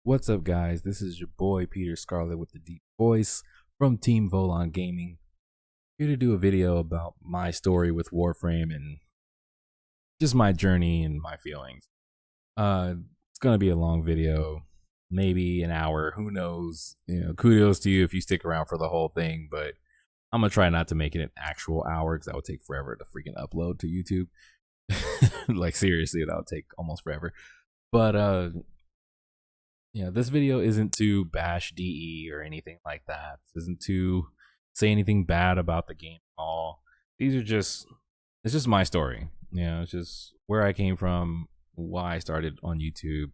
What's up, guys? This is your boy Peter Scarlett with the deep voice from Team Volon Gaming. Here to do a video about my story with Warframe and just my journey and my feelings. It's gonna be a long video, maybe an hour. Who knows? Kudos to you if you stick around for the whole thing. But I'm gonna try not to make it an actual hour because that would take forever to freaking upload to YouTube. Like seriously, that would take almost forever. But this video isn't to bash DE or anything like that. This isn't to say anything bad about the game at all. It's just my story. It's just where I came from, why I started on YouTube,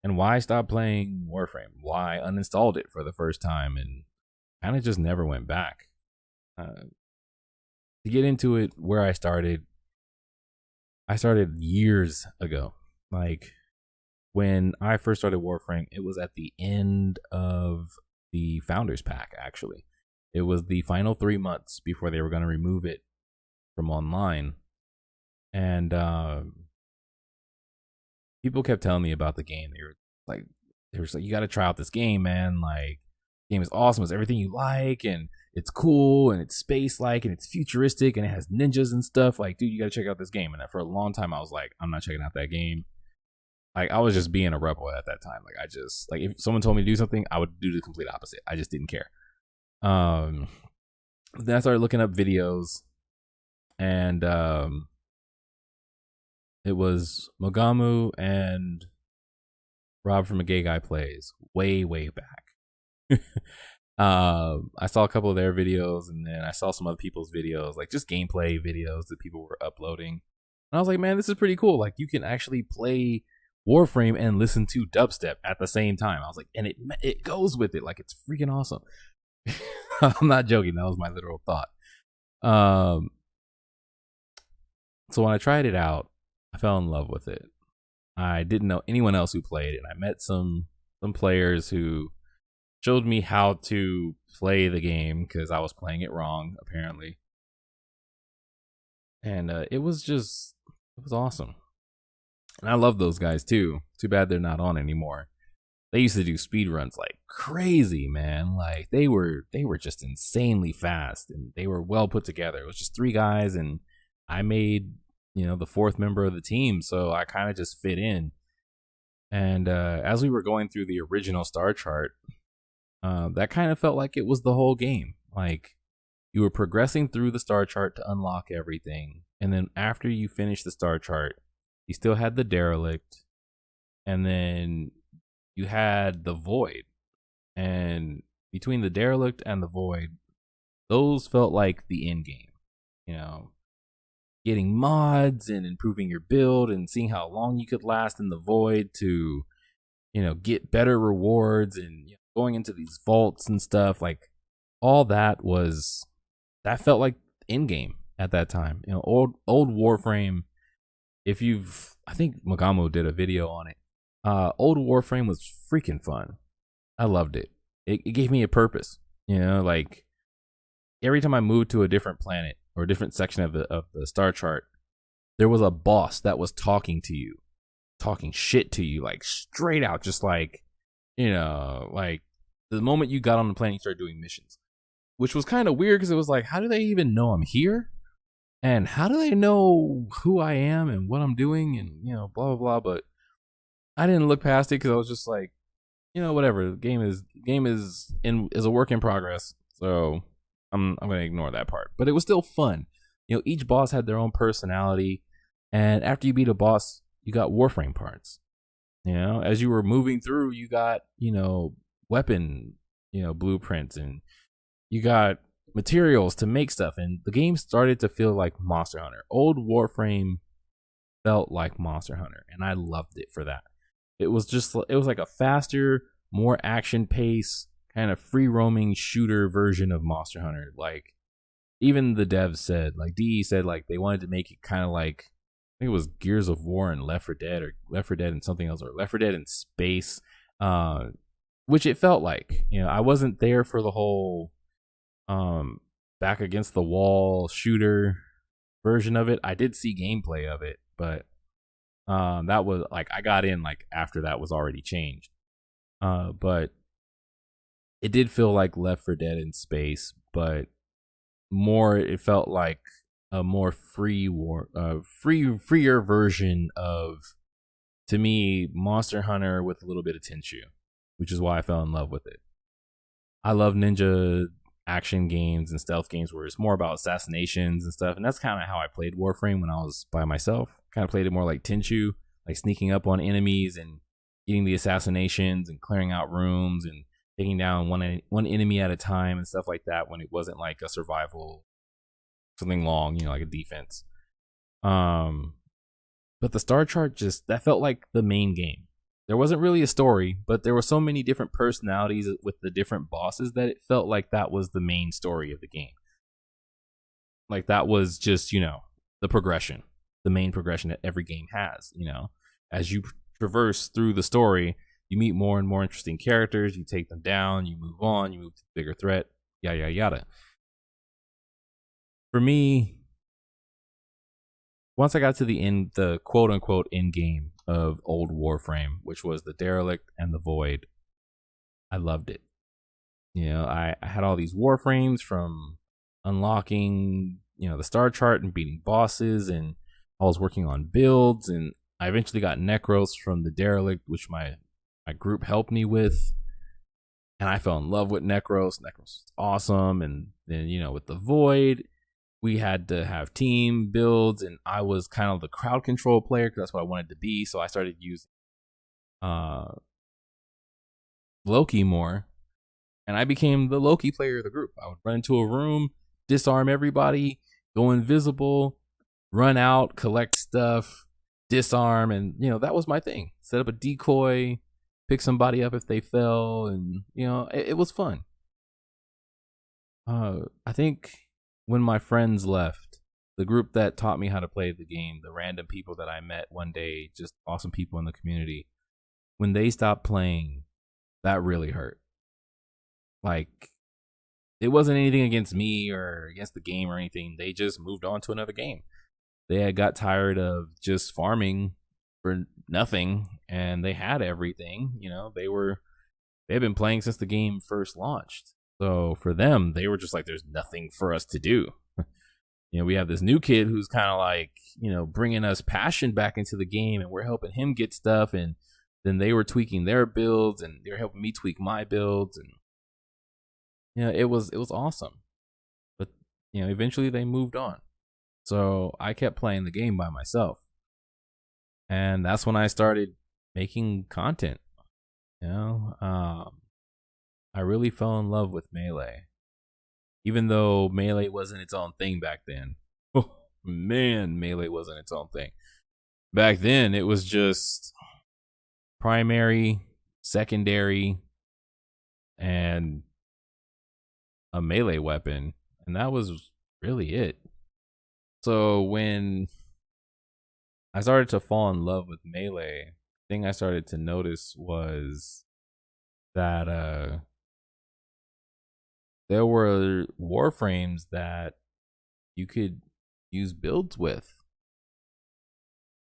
and why I stopped playing Warframe, why I uninstalled it for the first time and kind of just never went back. To get into it, where I started years ago. Like, when I first started Warframe, it was at the end of the Founders Pack, actually. It was the final 3 months before they were going to remove it from online. And people kept telling me about the game. They were like, you got to try out this game, man. Like, the game is awesome. It's everything you like, and it's cool, and it's space-like, and it's futuristic, and it has ninjas and stuff. Like, dude, you got to check out this game. And for a long time, I was like, I'm not checking out that game. Like, I was just being a rebel at that time. Like, if someone told me to do something, I would do the complete opposite. I just didn't care. Then I started looking up videos, and it was Mogamu and Rob from A Gay Guy Plays way back. I saw a couple of their videos, and then I saw some other people's videos, like just gameplay videos that people were uploading. And I was like, man, this is pretty cool. Like, you can actually play Warframe and listen to dubstep at the same time. I was like, and it goes with it. Like, it's freaking awesome. I'm not joking. That was my literal thought. So when I tried it out, I fell in love with it. I didn't know anyone else who played it. And I met some players who showed me how to play the game because I was playing it wrong, apparently. And it was awesome. And I love those guys too. Too bad they're not on anymore. They used to do speed runs like crazy, man. Like, they were just insanely fast, and they were well put together. It was just 3 guys, and I made, the 4th member of the team, so I kind of just fit in. And as we were going through the original star chart, that kind of felt like it was the whole game. Like, you were progressing through the star chart to unlock everything, and then after you finish the star chart, you still had the derelict, and then you had the void. And between the derelict and the void, those felt like the end game. Getting mods and improving your build and seeing how long you could last in the void to, get better rewards and going into these vaults and stuff. Like, all that felt like end game at that time. Old Warframe. I think Mogamo did a video on it. Old Warframe was freaking fun. I loved it. It gave me a purpose. Like, every time I moved to a different planet or a different section of the star chart, there was a boss that was talking to you, talking shit to you, like straight out, just like, like the moment you got on the planet, you started doing missions, which was kind of weird because it was like, how do they even know I'm here? And how do they know who I am and what I'm doing and, blah, blah, blah. But I didn't look past it because I was just like, whatever. The game is a work in progress. So I'm going to ignore that part. But it was still fun. Each boss had their own personality. And after you beat a boss, you got Warframe parts. As you were moving through, you got, weapon, blueprints, and you got materials to make stuff, and the game started to feel like Monster Hunter. Old Warframe felt like Monster Hunter, and I loved it for that. It was like a faster, more action pace, kind of free roaming shooter version of Monster Hunter. Like, even the devs said, like DE said, like they wanted to make it kind of like, I think it was Gears of War and Left 4 Dead, or Left 4 Dead and something else, or Left 4 Dead in space, which it felt like. I wasn't there for the whole back against the wall shooter version of it. I did see gameplay of it, but that was like, I got in like after that was already changed. But it did feel like Left 4 Dead in space, but more it felt like a more freer version of, to me, Monster Hunter with a little bit of Tenchu, which is why I fell in love with it. I love ninja action games and stealth games where it's more about assassinations and stuff, and that's kind of how I played Warframe when I was by myself. Kind of played it more like Tenchu, like sneaking up on enemies and getting the assassinations and clearing out rooms and taking down one enemy at a time and stuff like that, when it wasn't like a survival, something long, like a defense. But the star chart, just that felt like the main game. There wasn't really a story, but there were so many different personalities with the different bosses that it felt like that was the main story of the game. Like that was just, the progression, the main progression that every game has. As you traverse through the story, you meet more and more interesting characters, you take them down, you move on, you move to a bigger threat, yada, yada, yada. For me, once I got to the quote unquote end game of old Warframe, which was the Derelict and the Void, I loved it. I had all these Warframes from unlocking, the star chart and beating bosses, and I was working on builds, and I eventually got Necros from the Derelict, which my group helped me with. And I fell in love with Necros. Necros was awesome. And then, with the Void, we had to have team builds, and I was kind of the crowd control player because that's what I wanted to be. So I started using Loki more, and I became the Loki player of the group. I would run into a room, disarm everybody, go invisible, run out, collect stuff, disarm, and that was my thing. Set up a decoy, pick somebody up if they fell, and it was fun. I think when my friends left, the group that taught me how to play the game, the random people that I met one day, just awesome people in the community, when they stopped playing, that really hurt. Like, it wasn't anything against me or against the game or anything. They just moved on to another game. They had got tired of just farming for nothing, and they had everything. They've been playing since the game first launched. So for them, they were just like, there's nothing for us to do. We have this new kid who's kind of like, bringing us passion back into the game, and we're helping him get stuff. And then they were tweaking their builds, and they were helping me tweak my builds. And it was awesome. But eventually they moved on. So I kept playing the game by myself. And that's when I started making content. I really fell in love with Melee. Even though Melee wasn't its own thing back then. Oh, man, Melee wasn't its own thing. Back then, it was just primary, secondary, and a melee weapon. And that was really it. So when I started to fall in love with Melee, the thing I started to notice was that there were Warframes that you could use builds with.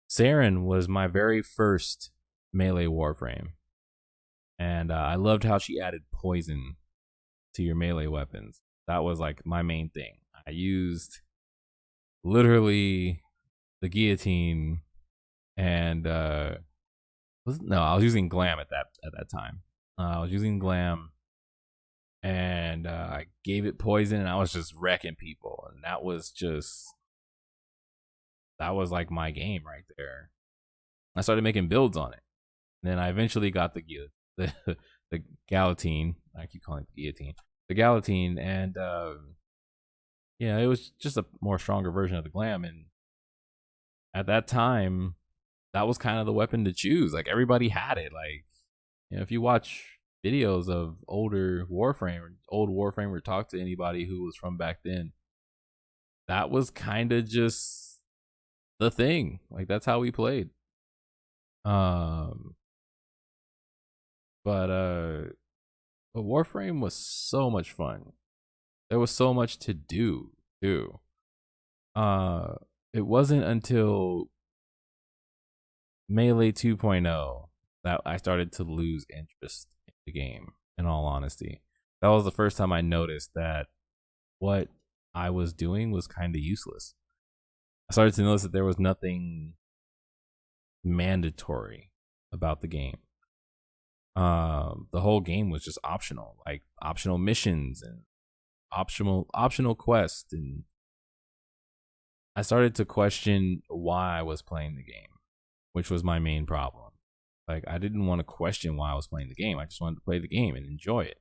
Saren was my very first Melee Warframe. And I loved how she added poison to your melee weapons. That was like my main thing. I used literally the guillotine, and I was using glam at that time. I was using glam, and I gave it poison, and I was just wrecking people, and that was like my game right there. I started making builds on it. And then I eventually got the Galatine. I keep calling it the guillotine. The Galatine, and it was just a more stronger version of the glam. And at that time, that was kind of the weapon to choose. Like, everybody had it. Like, if you watch videos of old Warframe, or talk to anybody who was from back then, that was kind of just the thing. Like, that's how we played. But Warframe was so much fun. There was so much to do too. It wasn't until Melee 2.0 that I started to lose interest the game, in all honesty. That was the first time I noticed that what I was doing was kind of useless. I started to notice that there was nothing mandatory about the game. The whole game was just optional, like optional missions and optional quests, and I started to question why I was playing the game, which was my main problem. Like, I didn't want to question why I was playing the game. I just wanted to play the game and enjoy it.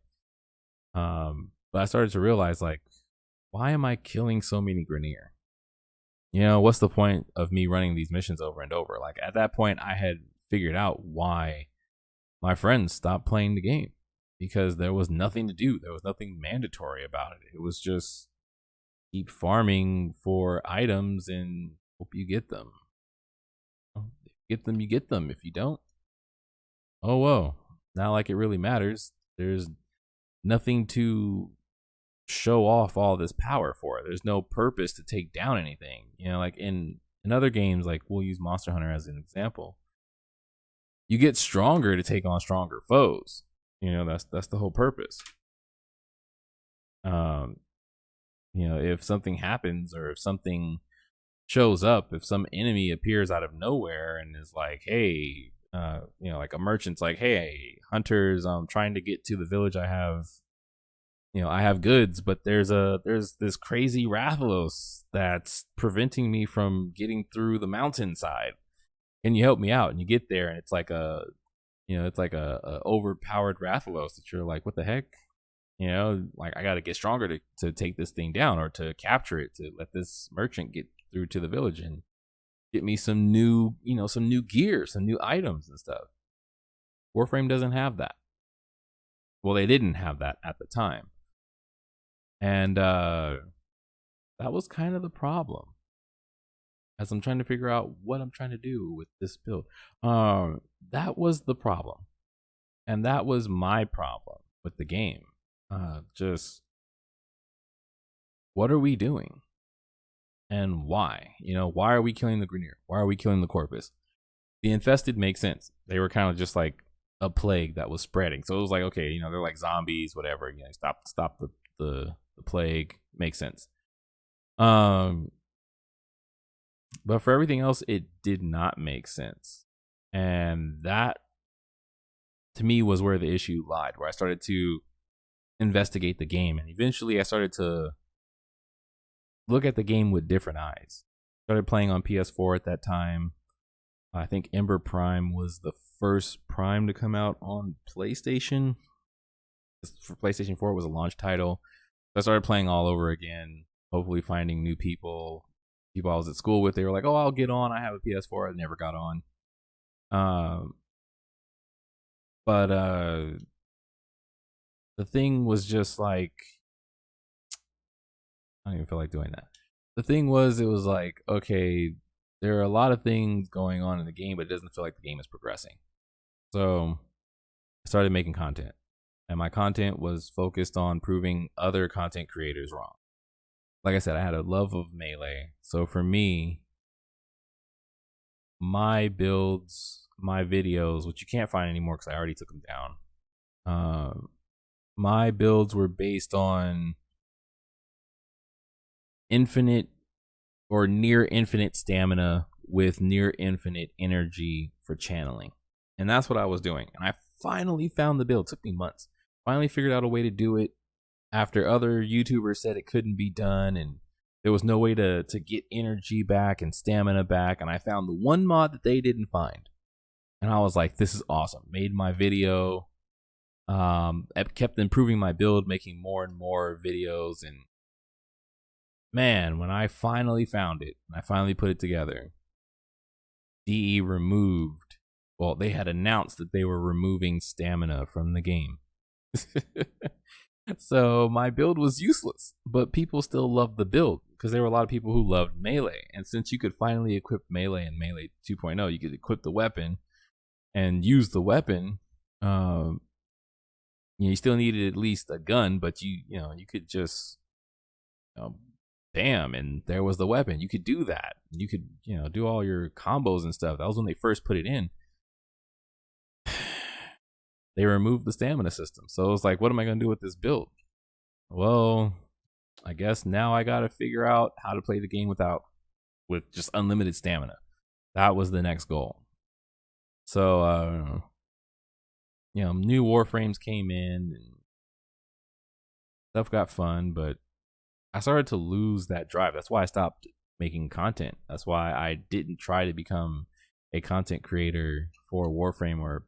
But I started to realize, like, why am I killing so many Grineer? You know, what's the point of me running these missions over and over? Like, at that point, I had figured out why my friends stopped playing the game, because there was nothing to do. There was nothing mandatory about it. It was just keep farming for items and hope you get them. If you get them, you get them. If you don't, oh well. Not like it really matters. There's nothing to show off all this power for. There's no purpose to take down anything. You know, like in other games, like we'll use Monster Hunter as an example. You get stronger to take on stronger foes. You know, that's the whole purpose. You know, if something happens or if something shows up, if some enemy appears out of nowhere and is like, hey, you know, like a merchant's like, hey, hunters, I'm trying to get to the village. I have goods, but there's this crazy Rathalos that's preventing me from getting through the mountainside. Can you help me out? And you get there, and it's like a overpowered Rathalos that you're like, what the heck? You know, like I got to get stronger to take this thing down or to capture it, to let this merchant get through to the village and get me some new gear, some new items and stuff. Warframe doesn't have that. Well, they didn't have that at the time. And that was kind of the problem. As I'm trying to figure out what I'm trying to do with this build. That was the problem. And that was my problem with the game. Just what are we doing? And why? You know, why are we killing the Grineer? Why are we killing the Corpus? The infested makes sense. They were kind of just like a plague that was spreading. So it was like, okay, you know, they're like zombies, whatever. You know, stop the plague. Makes sense. But for everything else, it did not make sense. And that, to me, was where the issue lied, where I started to investigate the game. And eventually I started to look at the game with different eyes. Started playing on PS4 at that time. I think Ember Prime was the first Prime to come out on PlayStation. For PlayStation 4, it was a launch title. So I started playing all over again, hopefully finding new people. People I was at school with, they were like, oh, I'll get on. I have a PS4. I never got on. But the thing was just like, I don't even feel like doing that. The thing was, it was like, okay, there are a lot of things going on in the game, but it doesn't feel like the game is progressing. So I started making content. And my content was focused on proving other content creators wrong. Like I said, I had a love of Melee. So for me, my builds, my videos, which you can't find anymore because I already took them down. My builds were based on infinite or near infinite stamina with near infinite energy for channeling. And that's what I was doing. And I finally found the build. It took me months. Finally figured out a way to do it after other YouTubers said it couldn't be done and there was no way to get energy back and stamina back. And I found the one mod that they didn't find. And I was like, this is awesome. Made my video. I kept improving my build, making more and more videos. And man, when I finally found it, and I finally put it together, DE removed, well, they had announced that they were removing stamina from the game. So my build was useless, but people still loved the build because there were a lot of people who loved Melee. And since you could finally equip Melee in Melee 2.0, you could equip the weapon and use the weapon. You still needed at least a gun, but you could just, bam, and there was the weapon. You could do that. You could, do all your combos and stuff. That was when they first put it in. they removed the stamina system. So it was like, what am I going to do with this build? Well, I guess now I got to figure out how to play the game with just unlimited stamina. That was the next goal. So, new Warframes came in and stuff got fun, but I started to lose that drive. That's why I stopped making content. That's why I didn't try to become a content creator for Warframe or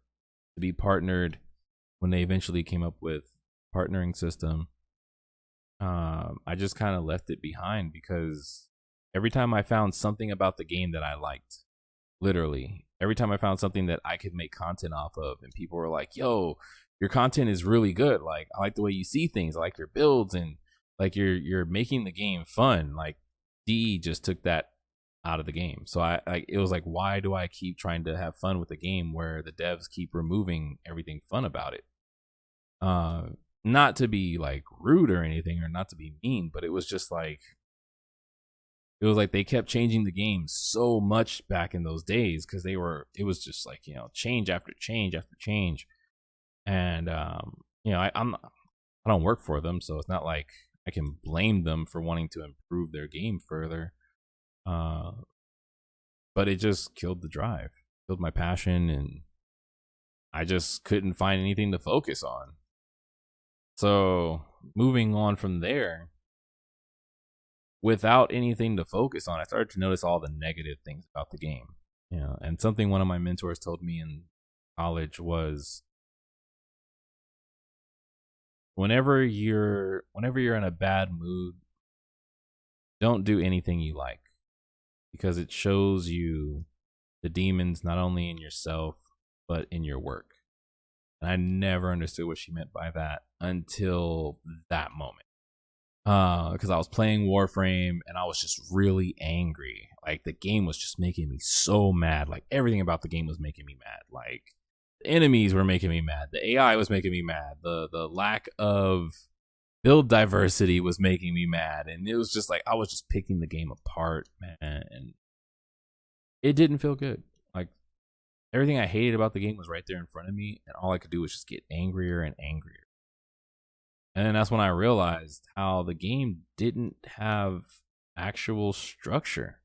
to be partnered when they eventually came up with partnering system. I just kind of left it behind because every time I found something about the game that I liked, literally every time I found something that I could make content off of, and people were like, yo, your content is really good. Like, I like the way you see things. I like your builds, and like you're making the game fun. Like, DE just took that out of the game. So it was like, why do I keep trying to have fun with the game where the devs keep removing everything fun about it? Not to be like rude or anything, or not to be mean, but it was just like, it was like they kept changing the game so much back in those days because it was just like, change after change after change. And, I don't work for them, so it's not like I can blame them for wanting to improve their game further. But it just killed the drive, killed my passion, and I just couldn't find anything to focus on. So moving on from there, without anything to focus on, I started to notice all the negative things about the game. And something one of my mentors told me in college was, whenever you're in a bad mood, don't do anything you like, because it shows you the demons not only in yourself but in your work. And I never understood what she meant by that until that moment. Because I was playing Warframe and I was just really angry. Like, the game was just making me so mad. Like, everything about the game was making me mad. Like, the enemies were making me mad. The AI was making me mad. The lack of build diversity was making me mad. And it was just like, I was just picking the game apart, man. And it didn't feel good. Like, everything I hated about the game was right there in front of me, and all I could do was just get angrier and angrier. And then that's when I realized how the game didn't have actual structure.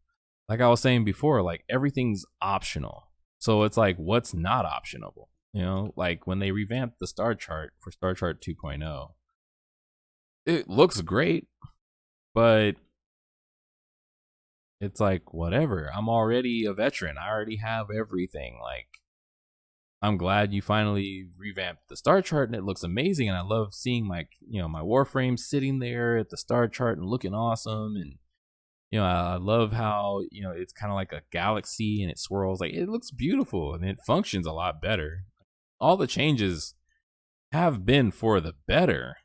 Like I was saying before, like, everything's optional. So it's like, what's not optionable? Like when they revamped the star chart for Star Chart 2.0, it looks great, but it's like, whatever. I'm already a veteran. I already have everything. Like, I'm glad you finally revamped the star chart and it looks amazing. And I love seeing my Warframe sitting there at the star chart and looking awesome. And, I love how, it's kind of like a galaxy and it swirls. Like, it looks beautiful and it functions a lot better. All the changes have been for the better.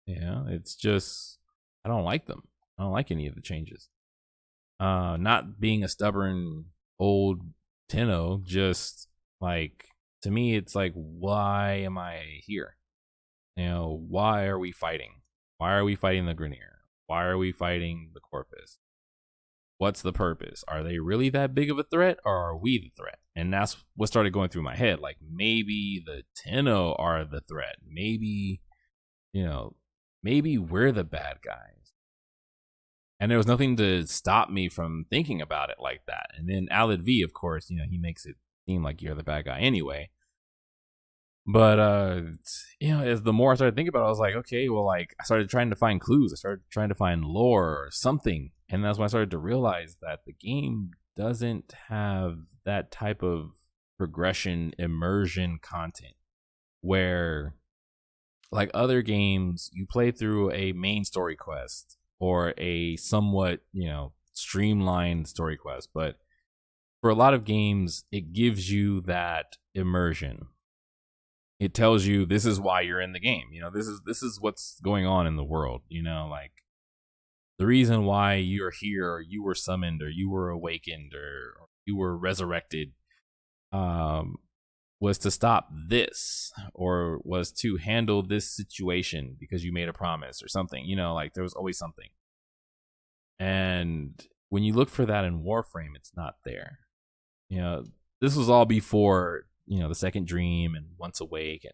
It's just, I don't like them. I don't like any of the changes. Not being a stubborn old Tenno, just like, to me, it's like, why am I here? Why are we fighting? Why are we fighting the Grineer? Why are we fighting the Corpus? What's the purpose? Are they really that big of a threat, or are we the threat? And that's what started going through my head. Like, maybe the Tenno are the threat. Maybe, maybe we're the bad guys. And there was nothing to stop me from thinking about it like that. And then Alid V, of course, he makes it seem like you're the bad guy anyway. But as the more I started thinking about it, I was like, okay, well, like, I started trying to find clues. I started trying to find lore or something. And that's when I started to realize that the game doesn't have that type of progression, immersion content where, like other games, you play through a main story quest or a somewhat, streamlined story quest. But for a lot of games, it gives you that immersion. It tells you this is why you're in the game. This is what's going on in the world. Like, the reason why you're here, or you were summoned, or you were awakened, or you were resurrected, was to stop this, or was to handle this situation because you made a promise or something. Like, there was always something. And when you look for that in Warframe, it's not there. This was all before, the Second Dream and Once Awake. And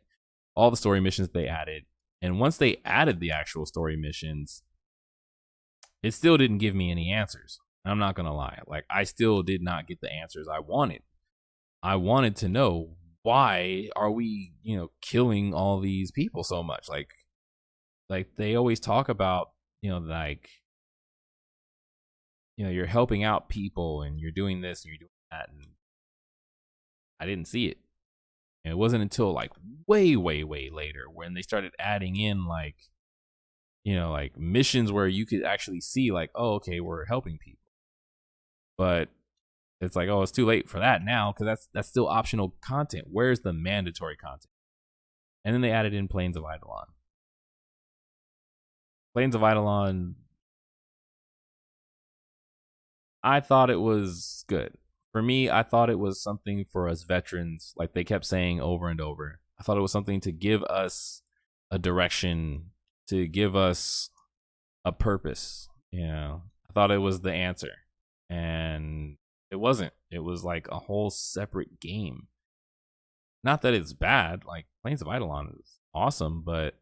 all the story missions they added. And once they added the actual story missions, it still didn't give me any answers. I'm not going to lie. Like, I still did not get the answers I wanted. I wanted to know, why are we, killing all these people so much? Like they always talk about, you're helping out people and you're doing this and you're doing that. And I didn't see it. And it wasn't until like way, way, way later when they started adding in like missions where you could actually see like, oh, okay, we're helping people. But it's like, oh, it's too late for that now, because that's still optional content. Where's the mandatory content? And then they added in Plains of Eidolon. Plains of Eidolon, I thought it was good. For me, I thought it was something for us veterans, like they kept saying over and over. I thought it was something to give us a direction, to give us a purpose. I thought it was the answer. And it wasn't. It was like a whole separate game. Not that it's bad. Like, Plains of Eidolon is awesome, but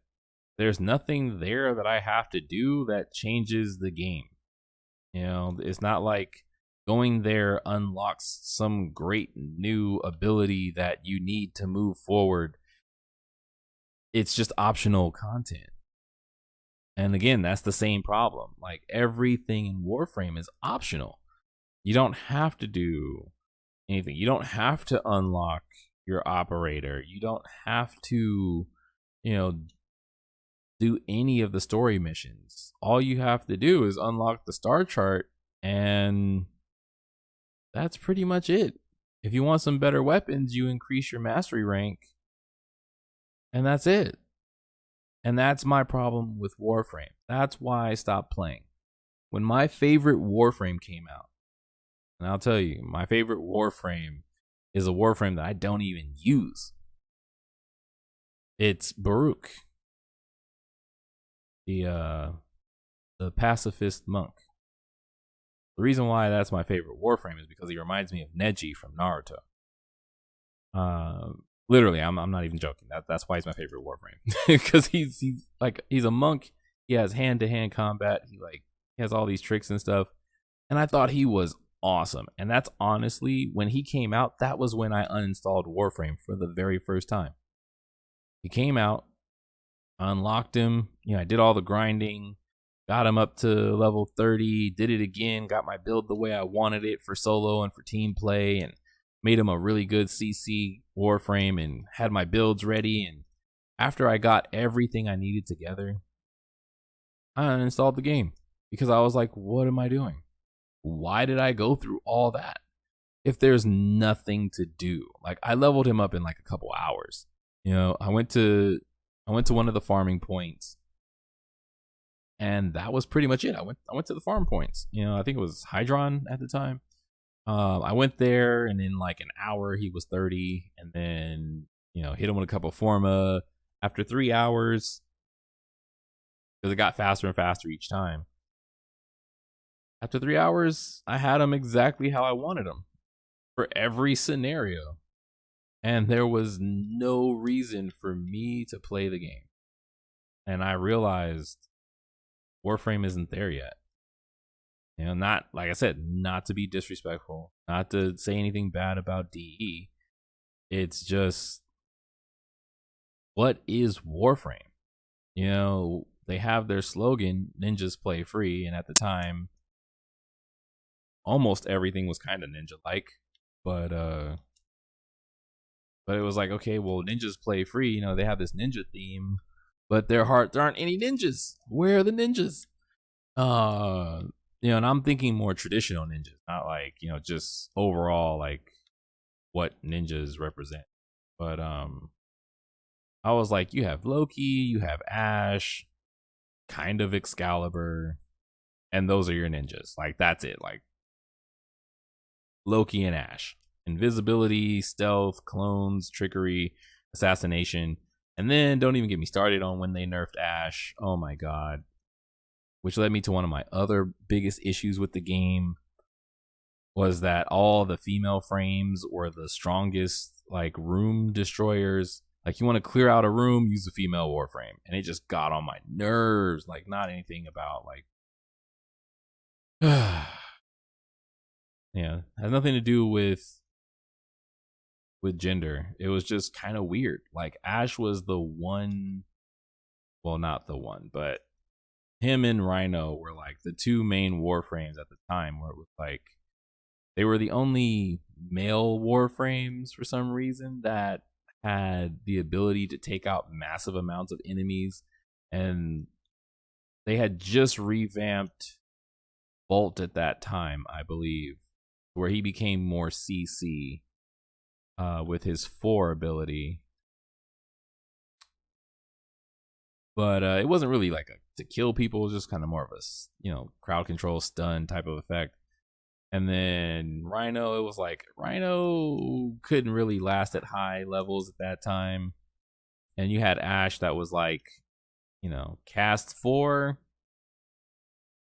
there's nothing there that I have to do that changes the game. It's not like going there unlocks some great new ability that you need to move forward. It's just optional content. And again, that's the same problem. Like, everything in Warframe is optional. You don't have to do anything. You don't have to unlock your operator. You don't have to, do any of the story missions. All you have to do is unlock the star chart, and that's pretty much it. If you want some better weapons, you increase your mastery rank, and that's it. And that's my problem with Warframe. That's why I stopped playing. When my favorite Warframe came out, and I'll tell you, my favorite Warframe is a Warframe that I don't even use. It's Baruch, the pacifist monk. The reason why that's my favorite Warframe is because he reminds me of Neji from Naruto. Literally, I'm not even joking. That's why he's my favorite Warframe, because he's a monk. He has hand-to-hand combat. He has all these tricks and stuff, and I thought he was awesome. And that's honestly, when he came out, that was when I uninstalled Warframe for the very first time. He came out, I unlocked him. I did all the grinding, got him up to level 30, did it again, got my build the way I wanted it for solo and for team play, and made him a really good CC Warframe and had my builds ready. And after I got everything I needed together, I uninstalled the game because I was like, what am I doing? Why did I go through all that if there's nothing to do? Like, I leveled him up in like a couple hours. I went to one of the farming points, and that was pretty much it. I went to the farm points. I think it was Hydron at the time. I went there, and in like an hour he was 30, and then hit him with a couple of Forma. After 3 hours, because it got faster and faster each time. After 3 hours, I had him exactly how I wanted him for every scenario. And there was no reason for me to play the game. And I realized Warframe isn't there yet. Not, like I said, not to be disrespectful, not to say anything bad about DE. It's just, what is Warframe? They have their slogan, ninjas play free. And at the time, almost everything was kind of ninja-like. But it was like, okay, well, ninjas play free. They have this ninja theme, but there aren't any ninjas. Where are the ninjas? And I'm thinking more traditional ninjas, not like, just overall like what ninjas represent. But I was like, you have Loki, you have Ash, kind of Excalibur, and those are your ninjas. Like, that's it. Like, Loki and Ash. Invisibility, stealth, clones, trickery, assassination. And then don't even get me started on when they nerfed Ash. Oh my god. Which led me to one of my other biggest issues with the game, was that all the female frames were the strongest like room destroyers. Like, you want to clear out a room, use a female Warframe. And it just got on my nerves. Like, not anything about, like, yeah, has nothing to do with gender. It was just kind of weird. Like, Ash was the one, well, not the one, but him and Rhino were like the two main Warframes at the time, where it was like they were the only male Warframes for some reason that had the ability to take out massive amounts of enemies. And they had just revamped Bolt at that time, I believe, where he became more CC with his 4 ability. But it wasn't really like to kill people. It was just kind of more of a, crowd control stun type of effect. And then Rhino, it was like Rhino couldn't really last at high levels at that time. And you had Ash that was like, cast 4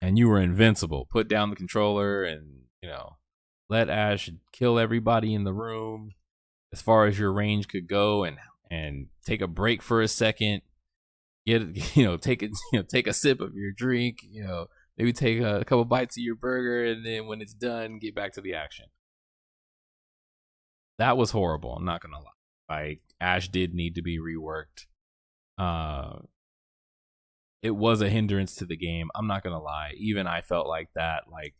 and you were invincible. Put down the controller and, let Ash kill everybody in the room as far as your range could go, and take a break for a second. Take a sip of your drink, maybe take a couple bites of your burger, and then when it's done, get back to the action. That was horrible. I'm not gonna lie. Like, Ash did need to be reworked. It was a hindrance to the game. I'm not gonna lie. Even I felt like that. Like,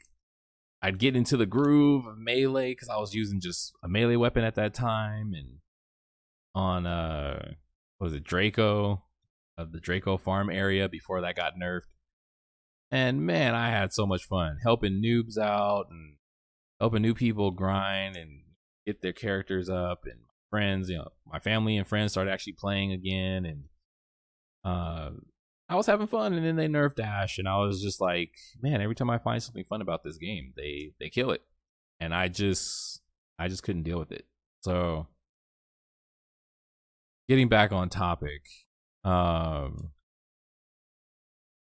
I'd get into the groove of melee because I was using just a melee weapon at that time, and on what was it, Draco, of the Draco farm area before that got nerfed. And man, I had so much fun helping noobs out and helping new people grind and get their characters up. And friends, my family and friends started actually playing again, and I was having fun. And then they nerfed Ash, and I was just like, man, every time I find something fun about this game, they kill it, and I just couldn't deal with it. So, getting back on topic,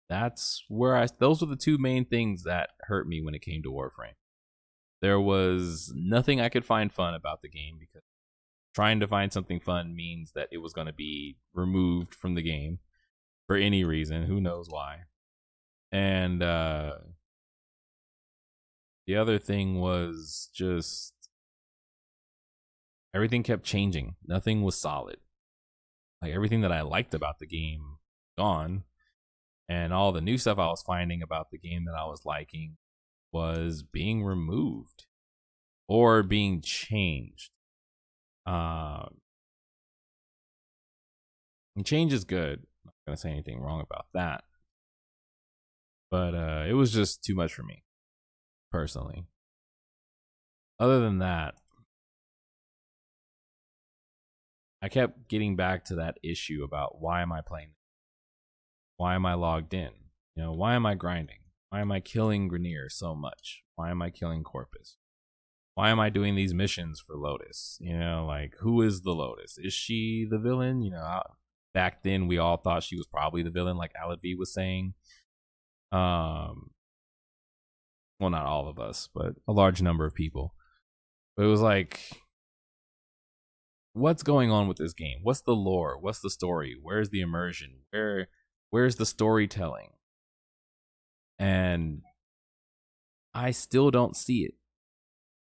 that's where those were the two main things that hurt me when it came to Warframe. There was nothing I could find fun about the game, because trying to find something fun means that it was going to be removed from the game for any reason. Who knows why? And the other thing was just everything kept changing. Nothing was solid. Like, everything that I liked about the game gone, and all the new stuff I was finding about the game that I was liking was being removed or being changed. And change is good. I'm not gonna say anything wrong about that, but it was just too much for me personally. Other than that, I kept getting back to that issue about, why am I playing? Why am I logged in? Why am I grinding? Why am I killing Grenier so much? Why am I killing Corpus? Why am I doing these missions for Lotus? Like, who is the Lotus? Is she the villain? Back then we all thought she was probably the villain, like Alan V was saying. Well, not all of us, but a large number of people. But it was like, what's going on with this game? What's the lore? What's the story? Where's the immersion? Where's the storytelling? And I still don't see it.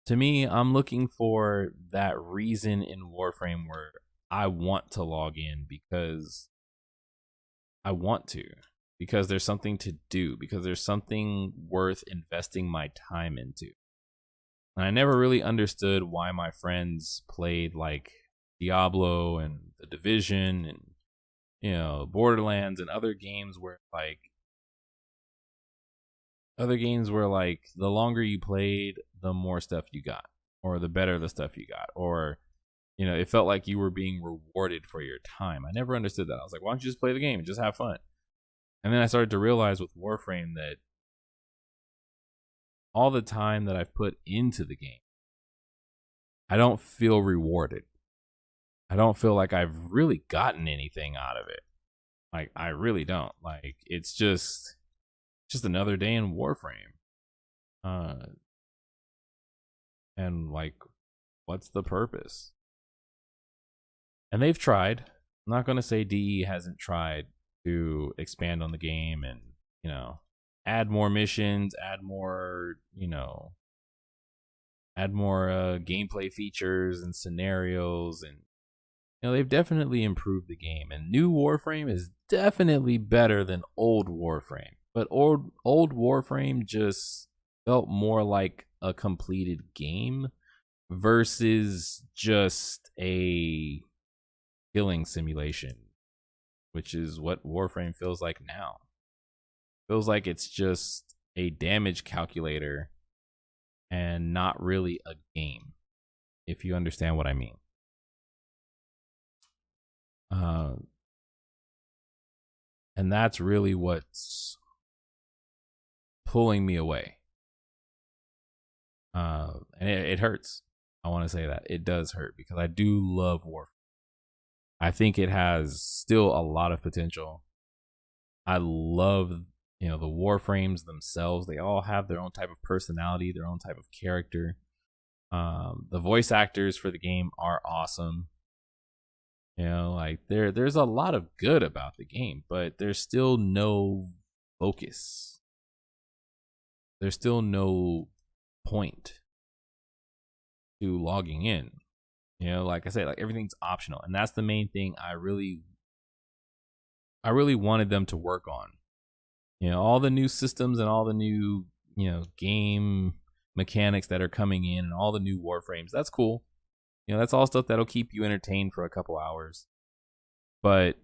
To me, I'm looking for that reason in Warframe where I want to log in, because I want to, because there's something to do, because there's something worth investing my time into. And I never really understood why my friends played like Diablo and The Division and Borderlands and other games where the longer you played, the more stuff you got, or the better the stuff you got, or it felt like you were being rewarded for your time. I never understood that. I was like, why don't you just play the game and just have fun? And then I started to realize with Warframe that all the time that I've put into the game, I don't feel rewarded. I don't feel like I've really gotten anything out of it. Like, I really don't. Like, it's just another day in Warframe. And like, what's the purpose? And they've tried. I'm not going to say DE hasn't tried to expand on the game and, you know, add more missions, add more, add more gameplay features and scenarios, and they've definitely improved the game. And new Warframe is definitely better than old Warframe, but old Warframe just felt more like a completed game versus just a killing simulation, which is what Warframe feels like now. Feels like it's just a damage calculator and not really a game, if you understand what I mean. And that's really what's pulling me away. And it hurts. I want to say that it does hurt because I do love Warframe. I think it has still a lot of potential. I love, the Warframes themselves. They all have their own type of personality, their own type of character. The voice actors for the game are awesome. Like there's a lot of good about the game, but there's still no focus. There's still no point to logging in. Like I said, like everything's optional, and that's the main thing I really wanted them to work on. All the new systems and all the new, game mechanics that are coming in and all the new Warframes. That's cool. That's all stuff that'll keep you entertained for a couple hours. But,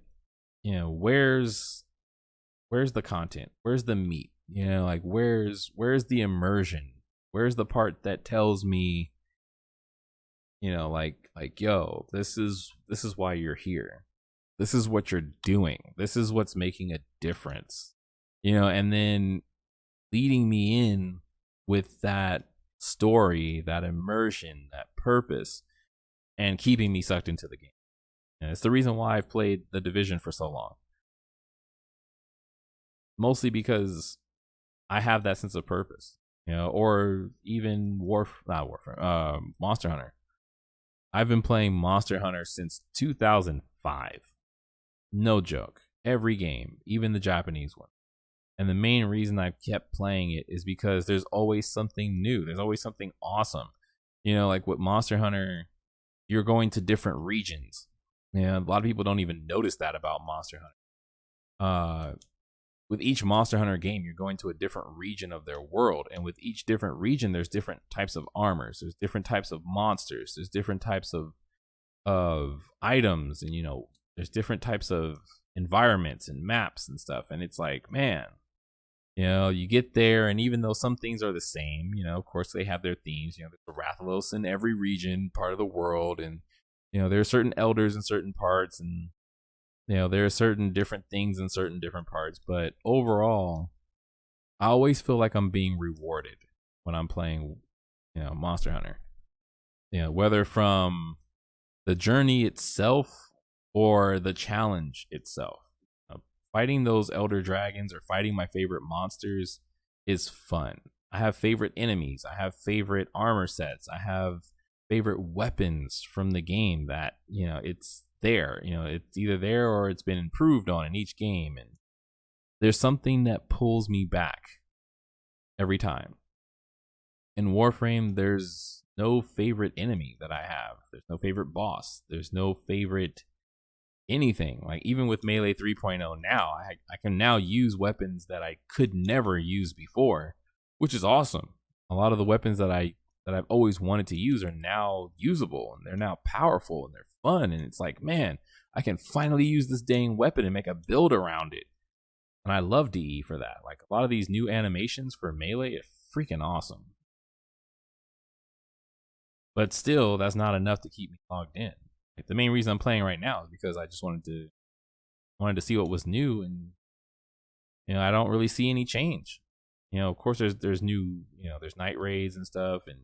where's the content? Where's the meat? Like where's the immersion? Where's the part that tells me, like yo, this is why you're here. This is what you're doing. This is what's making a difference. And then leading me in with that story, that immersion, that purpose, and keeping me sucked into the game. And it's the reason why I've played The Division for so long. Mostly because I have that sense of purpose, or even Monster Hunter. I've been playing Monster Hunter since 2005. No joke. Every game, even the Japanese one. And the main reason I've kept playing it is because there's always something new. There's always something awesome. Like with Monster Hunter, you're going to different regions. A lot of people don't even notice that about Monster Hunter. With each Monster Hunter game, you're going to a different region of their world. And with each different region, there's different types of armors. There's different types of monsters. There's different types of items. And, there's different types of environments and maps and stuff. And it's like, man, you get there, and even though some things are the same, of course they have their themes. There's the Rathalos in every region, part of the world, and there are certain elders in certain parts, and there are certain different things in certain different parts. But overall, I always feel like I'm being rewarded when I'm playing, Monster Hunter. Whether from the journey itself or the challenge itself. Fighting those elder dragons or fighting my favorite monsters is fun. I have favorite enemies. I have favorite armor sets. I have favorite weapons from the game that, it's there. It's either there or it's been improved on in each game. And there's something that pulls me back every time. In Warframe, there's no favorite enemy that I have. There's no favorite boss. There's no favorite anything. Like even with Melee 3.0 now, I can now use weapons that I could never use before, which is awesome. A lot of the weapons that I've always wanted to use are now usable, and they're now powerful, and they're fun, and it's like, man, I can finally use this dang weapon and make a build around it. And I love DE for that. Like a lot of these new animations for Melee are freaking awesome. But still, that's not enough to keep me logged in. Like the main reason I'm playing right now is because I just wanted to see what was new, and I don't really see any change. Of course there's new, there's night raids and stuff, and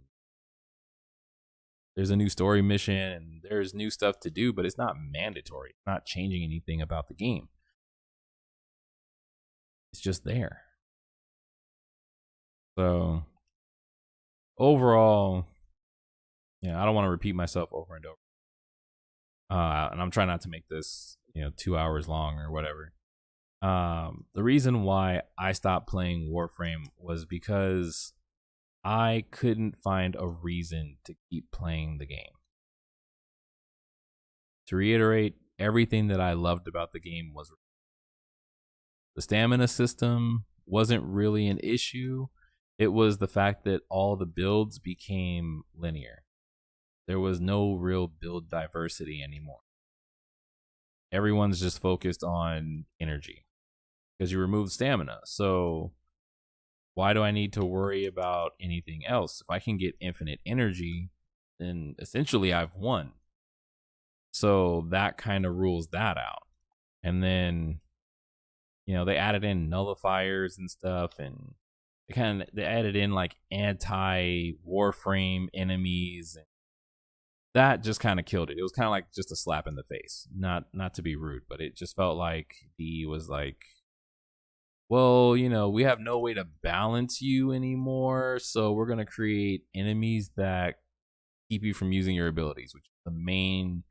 there's a new story mission, and there's new stuff to do, but it's not mandatory. It's not changing anything about the game. It's just there. So overall, I don't want to repeat myself over and over. And I'm trying not to make this 2 hours long or whatever. The reason why I stopped playing Warframe was because I couldn't find a reason to keep playing the game. To reiterate, everything that I loved about the game was the stamina system wasn't really an issue. It was the fact that all the builds became linear. There was no real build diversity anymore. Everyone's just focused on energy because you remove stamina. So why do I need to worry about anything else? If I can get infinite energy, then essentially I've won. So that kind of rules that out. And then, they added in nullifiers and stuff, and they added in like anti Warframe enemies. That just kind of killed it. It was kind of like just a slap in the face. Not to be rude, but it just felt like D was like, well, we have no way to balance you anymore, so we're going to create enemies that keep you from using your abilities, which is the main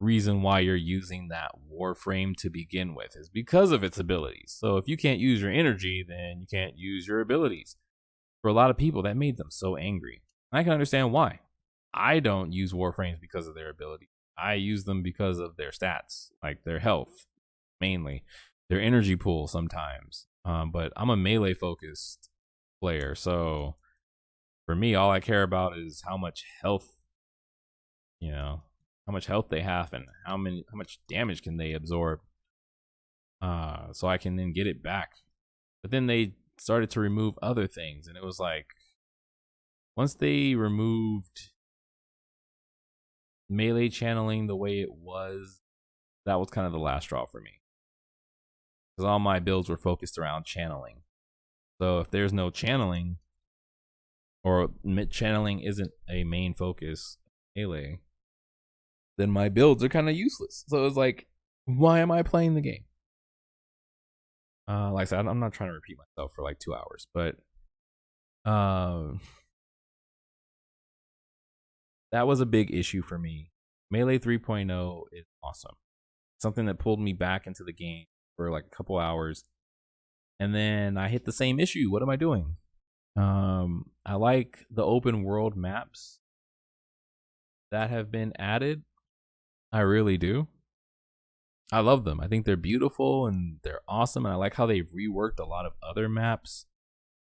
reason why you're using that Warframe to begin with, is because of its abilities. So if you can't use your energy, then you can't use your abilities. For a lot of people, that made them so angry. I can understand why. I don't use Warframes because of their ability. I use them because of their stats, like their health, mainly. Their energy pool sometimes. But I'm a melee focused player, so for me, all I care about is how much health, how much health they have and how much damage can they absorb, so I can then get it back. But then they started to remove other things, and it was like, once they removed melee channeling the way it was, that was kind of the last straw for me, because all my builds were focused around channeling. So if there's no channeling, or channeling isn't a main focus melee, then my builds are kind of useless. So it's like, why am I playing the game? Like I said, I'm not trying to repeat myself for like 2 hours, but that was a big issue for me. Melee 3.0 is awesome. Something that pulled me back into the game for like a couple hours. And then I hit the same issue. What am I doing? I like the open world maps that have been added. I really do. I love them. I think they're beautiful and they're awesome. And I like how they've reworked a lot of other maps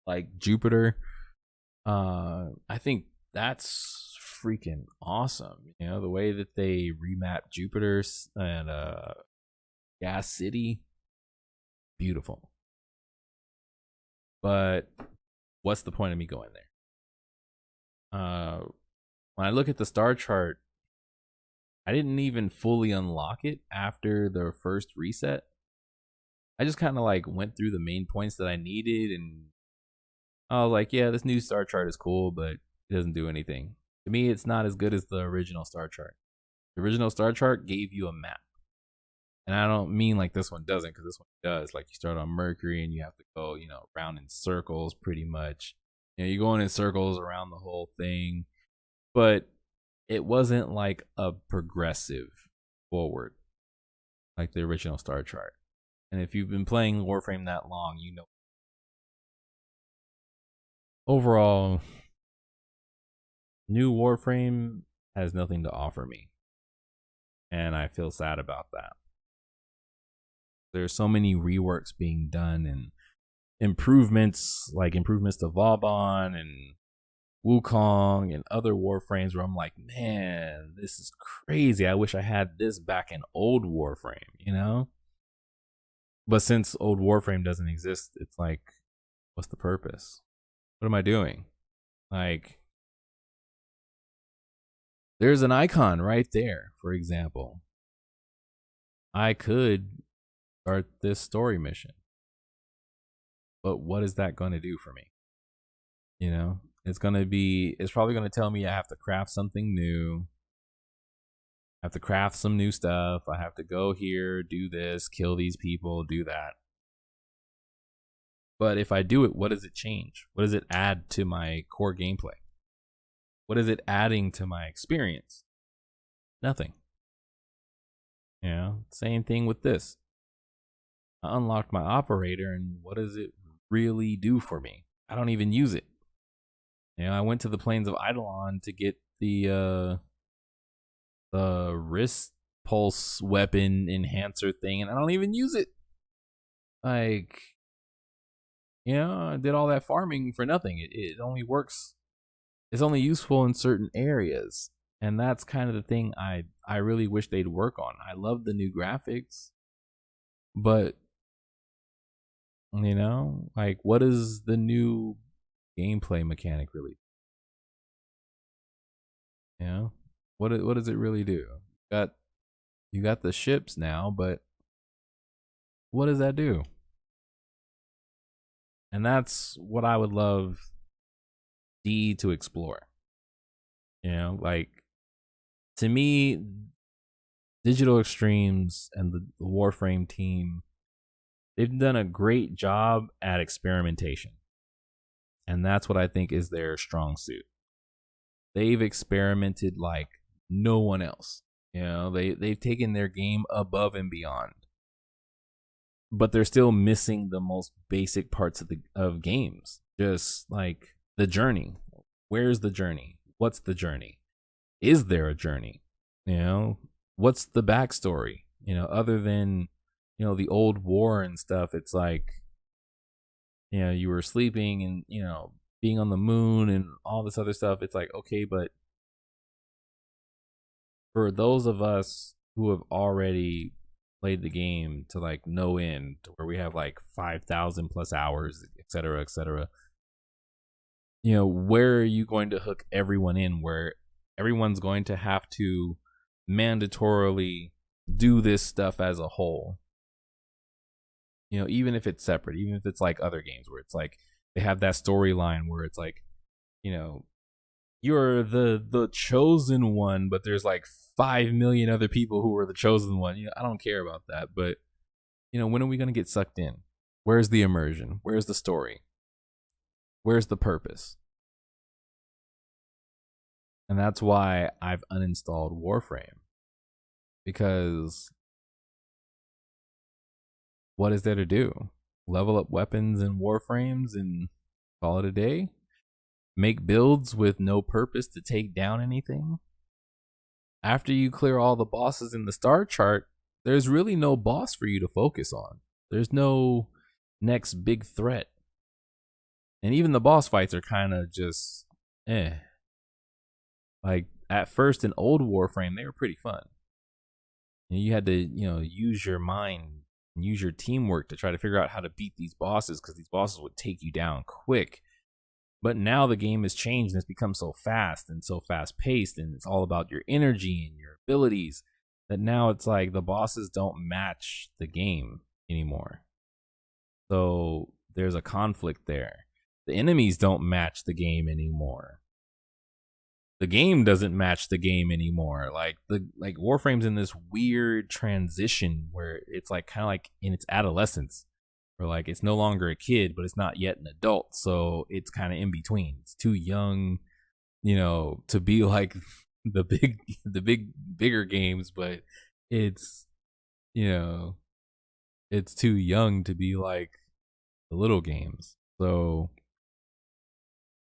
like Jupiter. I think that's freaking awesome. The way that they remap Jupiter and Gas City, beautiful. But what's the point of me going there? When I look at the star chart, I didn't even fully unlock it after the first reset. I just kind of like went through the main points that I needed, and I was like, yeah, this new star chart is cool, but it doesn't do anything. To me, it's not as good as the original star chart. The original star chart gave you a map. And I don't mean like this one doesn't, because this one does. Like, you start on Mercury and you have to go, around in circles pretty much. You're going in circles around the whole thing. But it wasn't like a progressive forward like the original star chart. And if you've been playing Warframe that long, overall, new Warframe has nothing to offer me. And I feel sad about that. There's so many reworks being done and improvements to Vauban and Wukong and other Warframes where I'm like, man, this is crazy. I wish I had this back in old Warframe, But since old Warframe doesn't exist, it's like, what's the purpose? What am I doing? Like, there's an icon right there, for example. I could start this story mission. But what is that going to do for me? It's probably going to tell me I have to craft something new. I have to craft some new stuff. I have to go here, do this, kill these people, do that. But if I do it, what does it change? What does it add to my core gameplay? What is it adding to my experience? Nothing. Same thing with this. I unlocked my operator, and what does it really do for me? I don't even use it. I went to the plains of Eidolon to get the wrist pulse weapon enhancer thing, and I don't even use it. Like, I did all that farming for nothing. It only works. It's only useful in certain areas, and that's kind of the thing I really wish they'd work on. I love the new graphics, but like, what is the new gameplay mechanic really? What does it really do? You got the ships now, but what does that do? And that's what I would love D to explore. Like, to me, Digital Extremes and the Warframe team, they've done a great job at experimentation. And that's what I think is their strong suit. They've experimented like no one else. They've taken their game above and beyond. But they're still missing the most basic parts of games. Just like the journey. Where's the journey? What's the journey? Is there a journey? What's the backstory? Other than the old war and stuff, it's like you were sleeping and being on the moon and all this other stuff. It's like, okay, but for those of us who have already played the game to like no end, where we have like 5,000 plus hours, etc., etc., where are you going to hook everyone in, where everyone's going to have to mandatorily do this stuff as a whole? Even if it's separate, even if it's like other games where it's like they have that storyline where it's like, you're the chosen one, but there's like 5 million other people who are the chosen one. I don't care about that, but when are we going to get sucked in? Where's the immersion? Where's the story? Where's the purpose? And that's why I've uninstalled Warframe, because what is there to do? Level up weapons and Warframes and call it a day? Make builds with no purpose to take down anything? After you clear all the bosses in the star chart, there's really no boss for you to focus on. There's no next big threat. And even the boss fights are kind of just Like, at first in old Warframe, they were pretty fun. You had to, use your mind and use your teamwork to try to figure out how to beat these bosses, because these bosses would take you down quick. But now the game has changed and it's become so fast and so fast paced, and it's all about your energy and your abilities, that now it's like the bosses don't match the game anymore. So there's a conflict there. The enemies don't match the game anymore. The game doesn't match the game anymore. Like Warframe's in this weird transition where it's like kind of like in its adolescence, where like it's no longer a kid, but it's not yet an adult. So it's kind of in between. It's too young, to be like the bigger games, but it's it's too young to be like the little games. So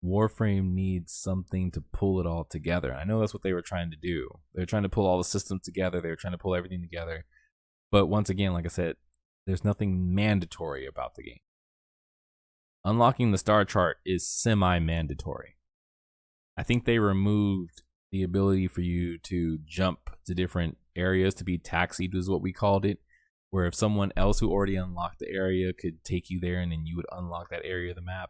Warframe needs something to pull it all together. I know that's what they were trying to do. They're trying to pull all the systems together. They're trying to pull everything together. But once again, like I said, there's nothing mandatory about the game. Unlocking the star chart is semi-mandatory. I think they removed the ability for you to jump to different areas, to be taxied is what we called it, where if someone else who already unlocked the area could take you there and then you would unlock that area of the map.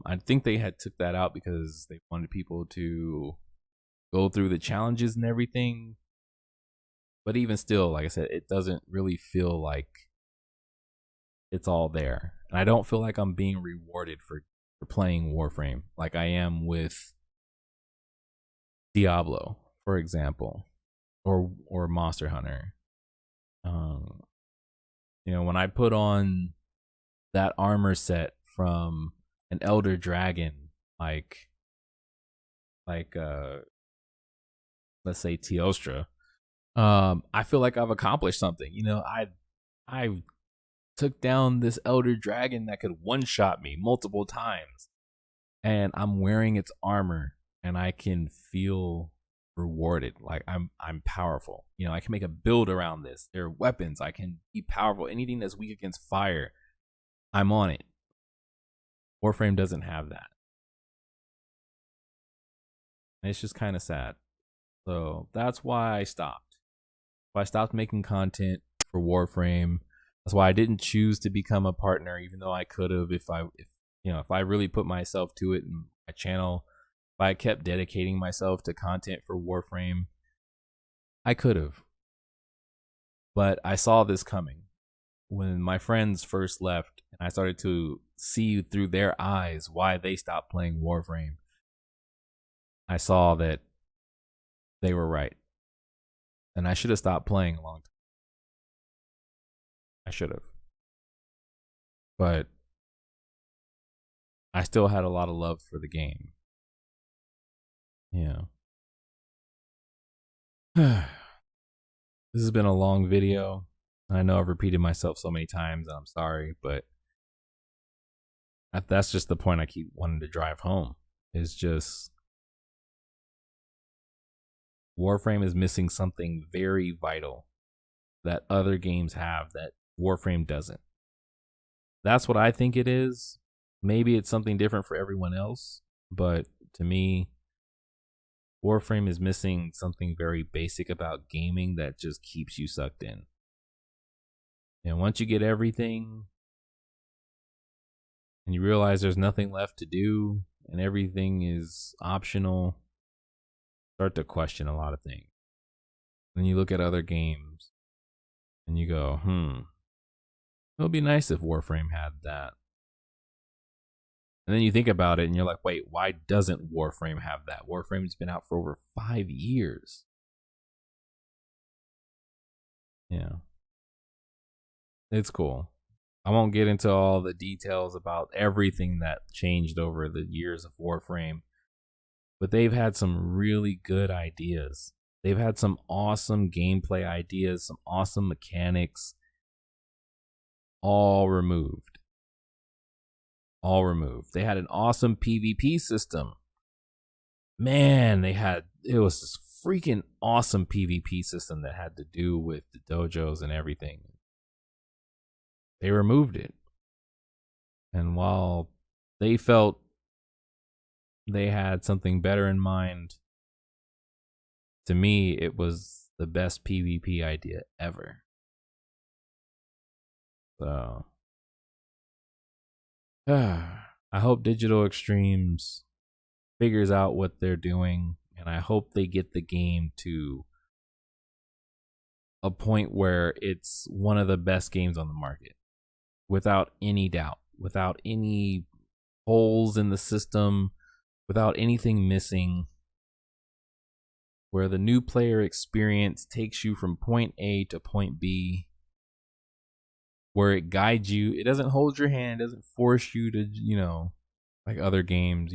I think they had took that out because they wanted people to go through the challenges and everything. But even still, like I said, it doesn't really feel like it's all there. And I don't feel like I'm being rewarded for playing Warframe like I am with Diablo, for example, or Monster Hunter. When I put on that armor set from an elder dragon, like let's say Teostra, I feel like I've accomplished something. I took down this elder dragon that could one shot me multiple times, and I'm wearing its armor, and I can feel rewarded. Like I'm powerful. I can make a build around this. There are weapons. I can be powerful. Anything that's weak against fire, I'm on it. Warframe doesn't have that. And it's just kind of sad. So that's why I stopped. I stopped making content for Warframe. That's why I didn't choose to become a partner, even though I could have if I really put myself to it in my channel. If I kept dedicating myself to content for Warframe, I could have. But I saw this coming when my friends first left, and I started to see through their eyes why they stopped playing Warframe. I saw that they were right. And I should have stopped playing a long time. I should have. But I still had a lot of love for the game. Yeah. This has been a long video. I know I've repeated myself so many times, and I'm sorry, but that's just the point I keep wanting to drive home. Is just Warframe is missing something very vital that other games have that Warframe doesn't. That's what I think it is. Maybe it's something different for everyone else, but to me, Warframe is missing something very basic about gaming that just keeps you sucked in. And once you get everything and you realize there's nothing left to do and everything is optional, start to question a lot of things. Then you look at other games and you go, it would be nice if Warframe had that. And then you think about it and you're like, wait, why doesn't Warframe have that? Warframe's been out for over 5 years. Yeah. It's cool. I won't get into all the details about everything that changed over the years of Warframe, but they've had some really good ideas. They've had some awesome gameplay ideas, some awesome mechanics, all removed. All removed. They had an awesome PvP system. Man, it was this freaking awesome PvP system that had to do with the dojos and everything. They removed it. And while they felt they had something better in mind, to me, it was the best PvP idea ever. So, I hope Digital Extremes figures out what they're doing, and I hope they get the game to a point where it's one of the best games on the market, without any doubt, without any holes in the system, without anything missing, where the new player experience takes you from point A to point B, where it guides you. It doesn't hold your hand, it doesn't force you to, like other games,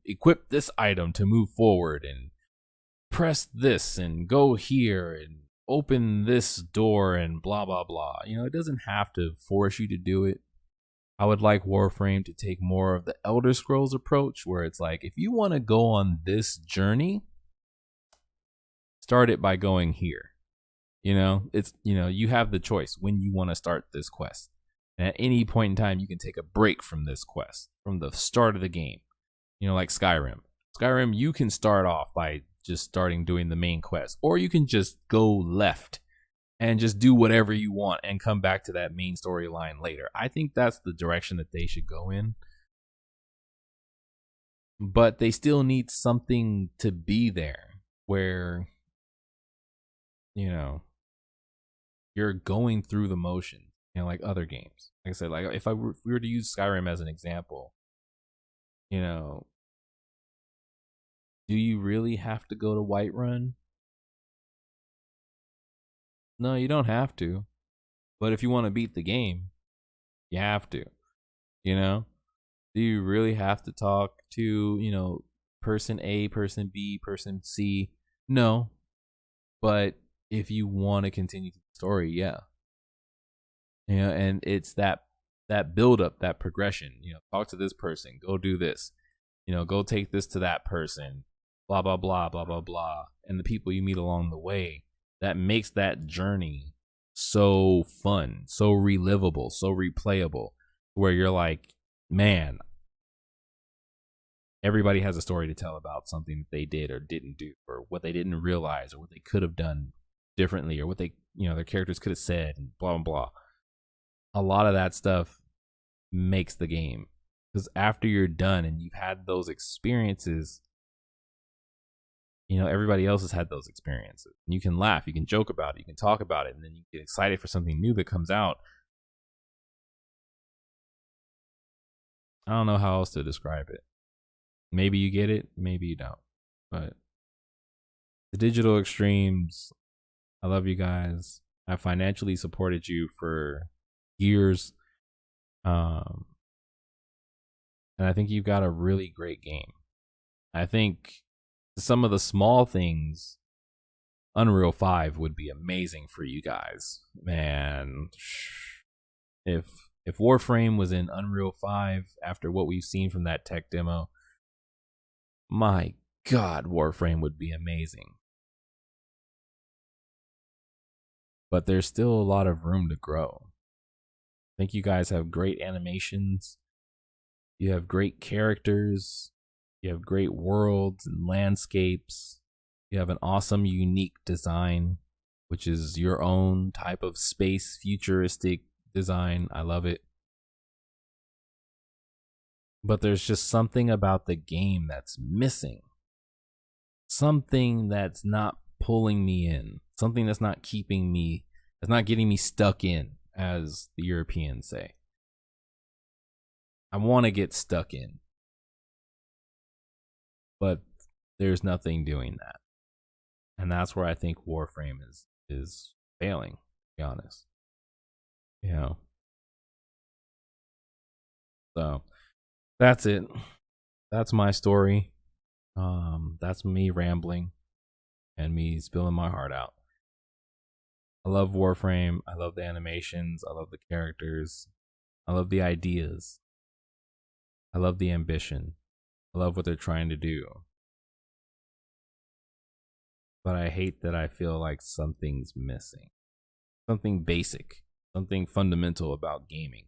equip this item to move forward and press this and go here and open this door and blah, blah, blah. It doesn't have to force you to do it. I would like Warframe to take more of the Elder Scrolls approach, where it's like, if you want to go on this journey, start it by going here. It's, you have the choice when you want to start this quest. And at any point in time, you can take a break from this quest, from the start of the game. Like Skyrim. Skyrim, you can start off by just doing the main quest, or you can just go left and just do whatever you want and come back to that main storyline later. I think that's the direction that they should go in. But they still need something to be there where, you're going through the motion, like other games. Like I said, like if we were to use Skyrim as an example, do you really have to go to Whiterun? No, you don't have to. But if you want to beat the game, you have to. Do you really have to talk to, person A, person B, person C? No. But if you want to continue the story, yeah. And it's that build up, that progression. Talk to this person, go do this. Go take this to that person. Blah blah blah blah blah blah. And the people you meet along the way, that makes that journey so fun, so relivable, so replayable, where you're like, man, everybody has a story to tell about something that they did or didn't do, or what they didn't realize, or what they could have done differently, or what they, their characters could have said, and blah, blah, blah. A lot of that stuff makes the game, because after you're done and you've had those experiences, everybody else has had those experiences. And you can laugh, you can joke about it, you can talk about it, and then you get excited for something new that comes out. I don't know how else to describe it. Maybe you get it, maybe you don't. But the Digital Extremes, I love you guys. I financially supported you for years. And I think you've got a really great game. I think some of the small things, Unreal 5 would be amazing for you guys. Man, if Warframe was in Unreal 5 after what we've seen from that tech demo, my God, Warframe would be amazing. But there's still a lot of room to grow. I think you guys have great animations. You have great characters. You have great worlds and landscapes. You have an awesome, unique design, which is your own type of space futuristic design. I love it. But there's just something about the game that's missing. Something that's not pulling me in. Something that's not keeping me, that's not getting me stuck in, as the Europeans say. I want to get stuck in. But there's nothing doing that. And that's where I think Warframe is failing, to be honest. So that's it. That's my story. That's me rambling and me spilling my heart out. I love Warframe. I love the animations. I love the characters. I love the ideas. I love the ambition. I love what they're trying to do. But I hate that I feel like something's missing. Something basic, something fundamental about gaming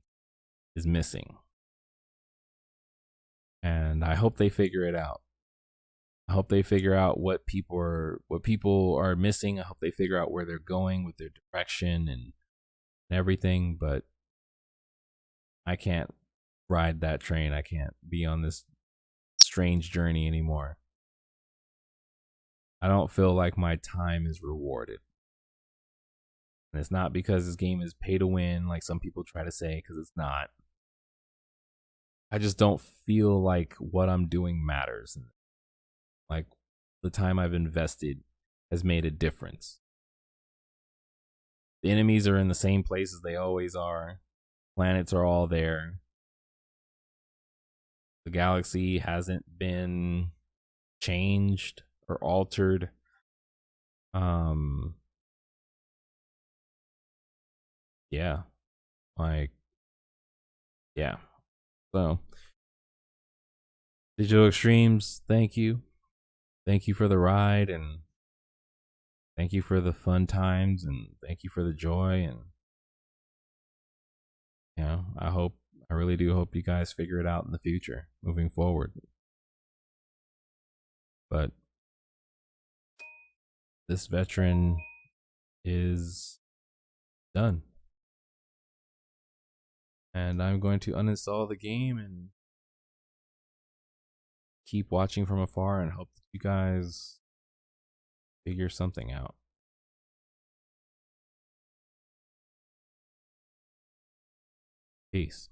is missing. And I hope they figure it out. I hope they figure out what people are missing. I hope they figure out where they're going with their direction and everything, but I can't ride that train. I can't be on this strange journey anymore. I don't feel like my time is rewarded. And it's not because this game is pay to win, like some people try to say, because it's not. I just don't feel like what I'm doing matters. Like the time I've invested has made a difference. The enemies are in the same places they always are. Planets are all there. The galaxy hasn't been changed or altered. Yeah. Like, yeah. So, Digital Extremes, thank you. Thank you for the ride, and thank you for the fun times, and thank you for the joy. And I really do hope you guys figure it out in the future, moving forward. But this veteran is done. And I'm going to uninstall the game and keep watching from afar and hope that you guys figure something out. Peace.